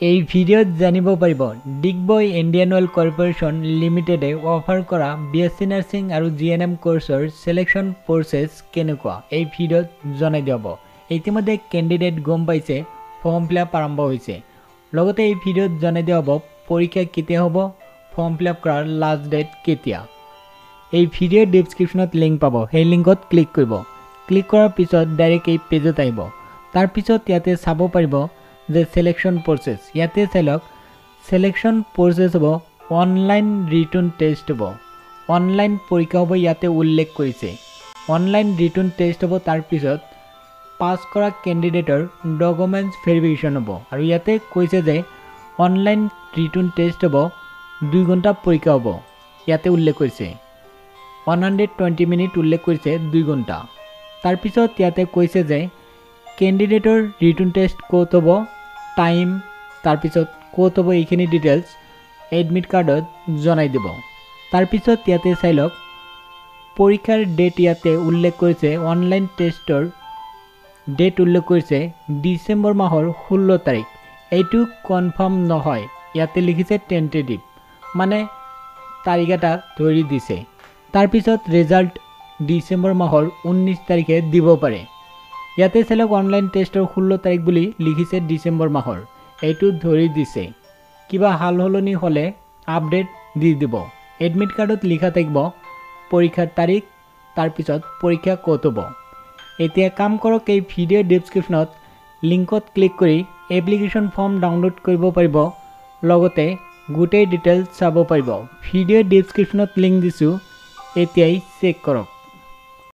এই ভিডিওত জানিব পাৰিব ডিগবয় ইণ্ডিয়ান অইল কৰ্পোৰেশ্যন লিমিটেডে অফাৰ কৰা বিএছচি নাৰ্ছিং আৰু জিএনএম কোৰ্ছৰ সিলেকশ্যন প্ৰচেছ কেনেকুৱা এই ভিডিওত জনাই দিব। ইতিমধ্যে কেণ্ডিডেট গম পাইছে ফৰ্ম ফিল আপ আৰম্ভ হৈছে। লগতে এই ভিডিওত জনাই দিব পৰীক্ষা কেতিয়া হ'ব, ফৰ্ম ফিল আপ কৰাৰ লাষ্ট ডেট কেতিয়া। এই ভিডিওৰ ডেছক্ৰিপশ্যনত লিংক পাব, সেই লিংকত ক্লিক কৰিব। ক্লিক কৰাৰ পিছত ডাইৰেক্ট এই পেজত আহিব। তাৰ পিছত ইয়াতে চাব পাৰিব যে সিলেকশ্যন প্ৰচেছ। ইয়াতে চাইলক সিলেকশ্যন প্ৰচেছ হ'ব অনলাইন ৰিটাৰ্ণ টেষ্ট হ'ব, অনলাইন পৰীক্ষা হ'ব ইয়াতে উল্লেখ কৰিছে। অনলাইন ৰিটাৰ্ণ টেষ্ট হ'ব, তাৰ পিছত পাছ কৰা কেণ্ডিডেটৰ ডকুমেণ্টছ ভেৰিফিকেশ্যন হ'ব। আৰু ইয়াতে কৈছে যে অনলাইন ৰিটাৰ্ণ টেষ্ট হ'ব 2 ঘণ্টা পৰীক্ষা হ'ব, ইয়াতে উল্লেখ কৰিছে 120 মিনিট উল্লেখ কৰিছে 2 ঘণ্টা। তাৰ পিছত ইয়াতে কৈছে যে কেণ্ডিডেটৰ ৰিটাৰ্ণ টেষ্ট ক'ত হ'ব, টাইম, তাৰপিছত ক'ত হ'ব এইখিনি ডিটেইলছ এডমিট কাৰ্ডত জনাই দিব। তাৰপিছত ইয়াতে চাই লওক পৰীক্ষাৰ ডেট ইয়াতে উল্লেখ কৰিছে, অনলাইন টেষ্টৰ ডেট উল্লেখ কৰিছে ডিচেম্বৰ মাহৰ 16 তাৰিখ। এইটো কনফাৰ্ম নহয়, ইয়াতে লিখিছে টেণ্টেটিভ, মানে তাৰিখ এটা ধৰি দিছে। তাৰপিছত ৰিজাল্ট ডিচেম্বৰ মাহৰ 19 তাৰিখে দিব পাৰে। ইয়াতে চালক অনলাইন টেষ্টৰ 16 তাৰিখ বুলি লিখিছে ডিচেম্বৰ মাহৰ, এইটো ধৰি দিছে। কিবা হাল সলনি হ'লে আপডেট দি দিব। এডমিট কাৰ্ডত লিখা থাকিব পৰীক্ষাৰ তাৰিখ, তাৰপিছত পৰীক্ষা ক'ত হ'ব। এতিয়া কাম কৰক, এই ভিডিঅ'ৰ ডেছক্ৰিপশ্যনত লিংকত ক্লিক কৰি এপ্লিকেশ্যন ফৰ্ম ডাউনলোড কৰিব পাৰিব, লগতে গোটেই ডিটেইলছ চাব পাৰিব। ভিডিঅ'ৰ ডেছক্ৰিপশ্যনত লিংক দিছোঁ, এতিয়াই চেক কৰক।